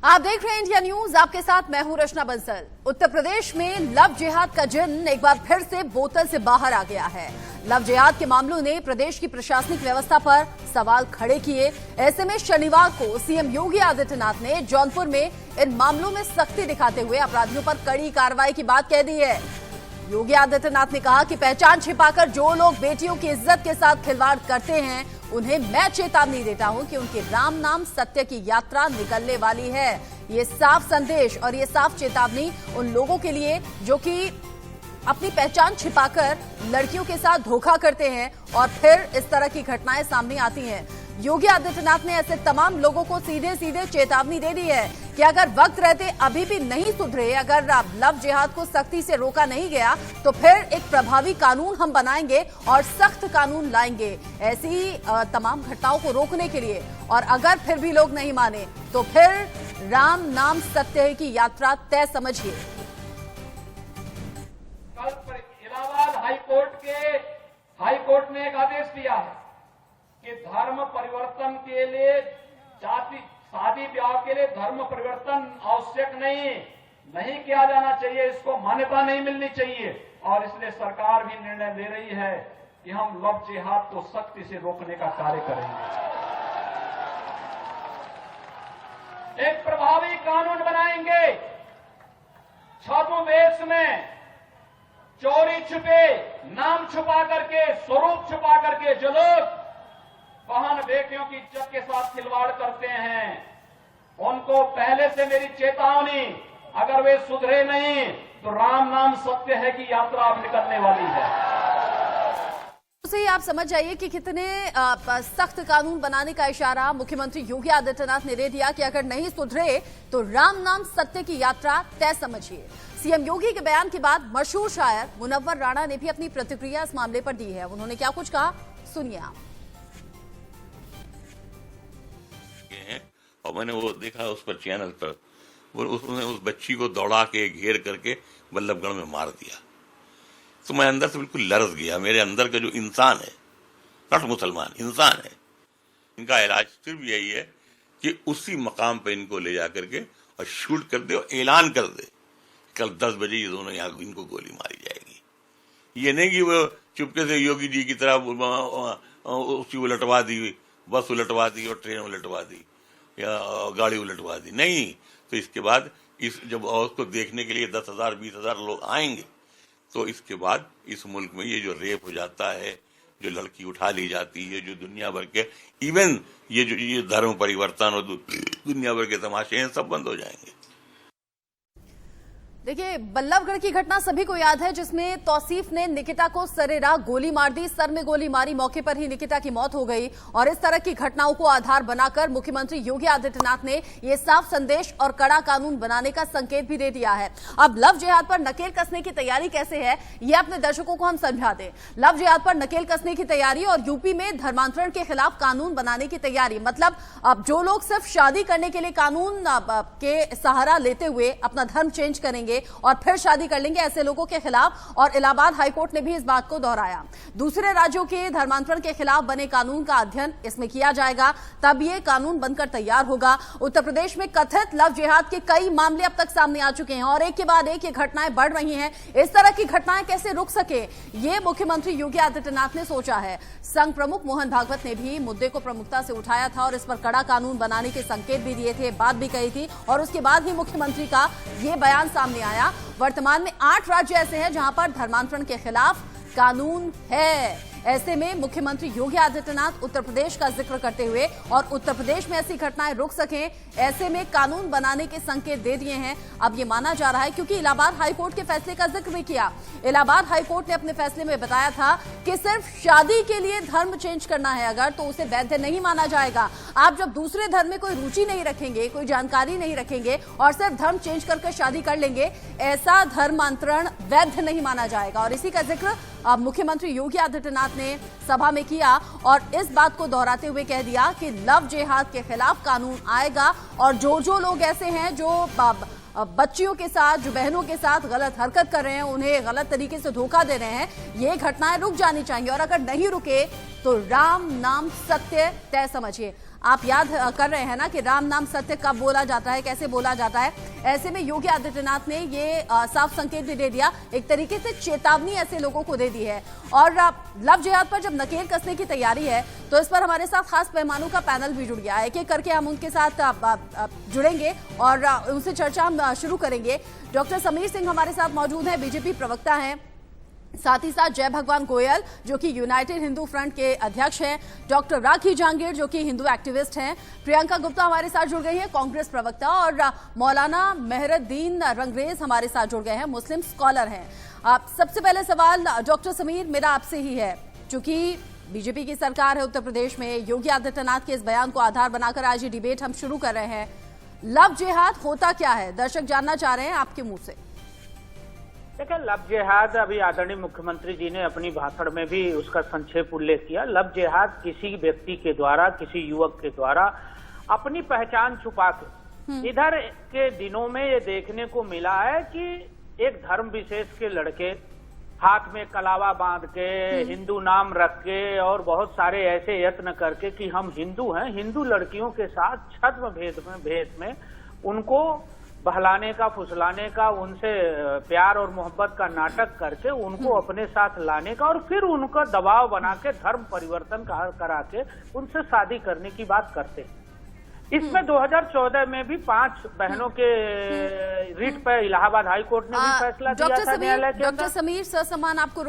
आप देख रहे हैं इंडिया न्यूज, आपके साथ मैं हूं रचना बंसल। उत्तर प्रदेश में लव जिहाद का जिन्न एक बार फिर से बोतल से बाहर आ गया है। लव जिहाद के मामलों ने प्रदेश की प्रशासनिक व्यवस्था पर सवाल खड़े किए। ऐसे में शनिवार को सीएम योगी आदित्यनाथ ने जौनपुर में इन मामलों में सख्ती दिखाते हुए अपराधियों पर कड़ी कार्रवाई की बात कह दी है। योगी आदित्यनाथ ने कहा कि पहचान छिपाकर जो लोग बेटियों की इज्जत के साथ खिलवाड़ करते हैं, उन्हें मैं चेतावनी देता हूं कि उनके राम नाम सत्य की यात्रा निकलने वाली है। ये साफ संदेश और ये साफ चेतावनी उन लोगों के लिए जो कि अपनी पहचान छिपाकर लड़कियों के साथ धोखा करते हैं और फिर इस तरह की घटनाएं सामने आती हैं। योगी आदित्यनाथ ने ऐसे तमाम लोगों को सीधे सीधे चेतावनी दे दी है कि अगर वक्त रहते अभी भी नहीं सुधरे, अगर लव जिहाद को सख्ती से रोका नहीं गया, तो फिर एक प्रभावी कानून हम बनाएंगे और सख्त कानून लाएंगे ऐसी तमाम घटनाओं को रोकने के लिए। और अगर फिर भी लोग नहीं माने तो फिर राम नाम सत्य की यात्रा तय समझिए। कल इलाहाबाद हाईकोर्ट ने एक आदेश दिया है कि धर्म परिवर्तन के लिए शादी ब्याह के लिए धर्म परिवर्तन आवश्यक नहीं किया जाना चाहिए, इसको मान्यता नहीं मिलनी चाहिए। और इसलिए सरकार भी निर्णय ले रही है कि हम लव जिहाद को सख्ती से रोकने का कार्य करेंगे। एक प्रभावी कानून बनाएंगे। छद्मवेश में चोरी छुपे, नाम छुपा करके, स्वरूप छुपा करके जो लोग बहन बेटियों की इज्जत के साथ खिलवाड़ करते हैं, उनको पहले से मेरी चेतावनी, अगर वे सुधरे नहीं तो राम नाम सत्य है कि यात्रा अब निकलने वाली है। से आप समझ जाइए कि कितने सख्त कानून बनाने का इशारा मुख्यमंत्री योगी आदित्यनाथ ने दे दिया कि अगर नहीं सुधरे तो राम नाम सत्य की यात्रा तय समझिए। सीएम योगी के बयान के बाद मशहूर शायर मुनव्वर राणा ने भी अपनी प्रतिक्रिया इस मामले पर दी है। उन्होंने क्या कुछ कहा, सुनिए आप। और मैंने वो देखा उस पर चैनल पर, उसने उस बच्ची को दौड़ा के घेर करके बल्लभगढ़ में मार दिया। तो मैं अंदर से बिल्कुल लरस गया। मेरे अंदर का जो इंसान है, सठ मुसलमान इंसान है, इनका इलाज सिर्फ यही है कि उसी मकाम पे इनको ले जा करके और शूट कर दे और ऐलान कर दे कल 10 बजे ये दोनों यहाँ इनको गोली मारी जाएगी। ये नहीं कि वो चुपके से योगी जी की तरह उसी उलटवा दी, बस उलटवा दी और ट्रेन उलटवा दी या गाड़ी उलटवा दी, नहीं। तो इसके बाद जब उसको देखने के लिए 10,000 20,000 लोग आएंगे, तो इसके बाद इस मुल्क में ये जो रेप हो जाता है, जो लड़की उठा ली जाती है, जो दुनिया भर के इवन ये धर्म परिवर्तन और दुनिया भर के तमाशे हैं, सब बंद हो जाएंगे। देखिए, बल्लभगढ़ की घटना सभी को याद है जिसमें तौसीफ ने निकिता को सरेराह गोली मार दी, सर में गोली मारी, मौके पर ही निकिता की मौत हो गई। और इस तरह की घटनाओं को आधार बनाकर मुख्यमंत्री योगी आदित्यनाथ ने यह साफ संदेश और कड़ा कानून बनाने का संकेत भी दे दिया है। अब लव जिहाद पर नकेल कसने की तैयारी कैसे है, ये अपने दर्शकों को हम समझा दें। लव जिहाद पर नकेल कसने की तैयारी और यूपी में धर्मांतरण के खिलाफ कानून बनाने की तैयारी, मतलब अब जो लोग सिर्फ शादी करने के लिए कानून के सहारा लेते हुए अपना धर्म चेंज करेंगे और फिर शादी कर लेंगे, ऐसे लोगों के खिलाफ। और इलाहाबाद हाईकोर्ट ने भी इस बात को दोहराया। दूसरे राज्यों के धर्मांतरण के खिलाफ बने कानून का अध्ययन इसमें किया जाएगा, तब ये कानून बनकर तैयार होगा। उत्तर प्रदेश में कथित लव जिहाद के कई मामले अब तक सामने आ चुके हैं और एक के बाद एक ये घटनाएं बढ़ रही हैं। इस तरह की घटनाएं कैसे रुक सके, ये मुख्यमंत्री योगी आदित्यनाथ ने सोचा है। संघ प्रमुख मोहन भागवत ने भी मुद्दे को प्रमुखता से उठाया था और इस पर कड़ा कानून बनाने के संकेत भी दिए थे, बात भी कही थी। और उसके बाद ही मुख्यमंत्री का ये बयान सामने आया। वर्तमान में 8 राज्य ऐसे हैं जहां पर धर्मांतरण के खिलाफ कानून है। ऐसे में मुख्यमंत्री योगी आदित्यनाथ उत्तर प्रदेश का जिक्र करते हुए और उत्तर प्रदेश में ऐसी घटनाएं रुक सकें, ऐसे में कानून बनाने के संकेत दे दिए हैं। अब ये माना जा रहा है, क्योंकि इलाहाबाद हाईकोर्ट के फैसले का जिक्र भी किया। इलाहाबाद हाईकोर्ट ने अपने फैसले में बताया था कि सिर्फ शादी के लिए धर्म चेंज करना है अगर, तो उसे वैध नहीं माना जाएगा। आप जब दूसरे धर्म में कोई रुचि नहीं रखेंगे, कोई जानकारी नहीं रखेंगे और सिर्फ धर्म चेंज करके शादी कर लेंगे, ऐसा धर्मांतरण वैध नहीं माना जाएगा। और इसी का जिक्र अब मुख्यमंत्री योगी आदित्यनाथ ने सभा में किया और इस बात को दोहराते हुए कह दिया कि लव जिहाद के खिलाफ कानून आएगा और जो लोग ऐसे हैं जो बच्चियों के साथ, जो बहनों के साथ गलत हरकत कर रहे हैं, उन्हें गलत तरीके से धोखा दे रहे हैं, ये घटनाएं रुक जानी चाहिए। और अगर नहीं रुके तो राम नाम सत्य तय समझिए। आप याद कर रहे हैं ना कि राम नाम सत्य कब बोला जाता है, कैसे बोला जाता है। ऐसे में योगी आदित्यनाथ ने ये साफ संकेत भी दे दिया, एक तरीके से चेतावनी ऐसे लोगों को दे दी है। और लव जिहाद पर जब नकेल कसने की तैयारी है तो इस पर हमारे साथ खास मेहमानों का पैनल भी जुड़ गया है। एक एक करके हम उनके साथ जुड़ेंगे और उनसे चर्चा हम शुरू करेंगे। डॉक्टर समीर सिंह हमारे साथ मौजूद हैं, बीजेपी प्रवक्ता हैं। साथ ही साथ जय भगवान गोयल जो कि यूनाइटेड हिंदू फ्रंट के अध्यक्ष हैं। डॉक्टर राखी जहांगीर जो कि हिंदू एक्टिविस्ट हैं। प्रियंका गुप्ता हमारे साथ जुड़ गई हैं, कांग्रेस प्रवक्ता। और मौलाना मेहरुद्दीन रंगरेज हमारे साथ जुड़ गए हैं, मुस्लिम स्कॉलर हैं। सबसे पहले सवाल डॉक्टर समीर मेरा आपसे ही है, चूंकि बीजेपी की सरकार है उत्तर प्रदेश में, योगी आदित्यनाथ के इस बयान को आधार बनाकर आज ये डिबेट हम शुरू कर रहे हैं। लव जिहाद होता क्या है, दर्शक जानना चाह रहे हैं आपके मुंह से। देखिए, लव जिहाद अभी आदरणीय मुख्यमंत्री जी ने अपनी भाषण में भी उसका संक्षेप उल्लेख किया। लव जिहाद किसी व्यक्ति के द्वारा, किसी युवक के द्वारा अपनी पहचान छुपा के, इधर के दिनों में ये देखने को मिला है कि एक धर्म विशेष के लड़के हाथ में कलावा बांध के, हिंदू नाम रख के और बहुत सारे ऐसे यत्न करके कि हम हिंदू हैं, हिंदू लड़कियों के साथ छद्म भेद में उनको बहलाने का, फुसलाने का, उनसे प्यार और मोहब्बत का नाटक करके उनको अपने साथ लाने का और फिर उनका दबाव बना के धर्म परिवर्तन करा के उनसे शादी करने की बात करते हैं। इसमें 2014 में भी 5 बहनों के रिट पर इलाहाबाद हाई कोर्ट ने भी फैसला दिया था न्यायालय के अंदर। डॉक्टर समीर ससमान आपको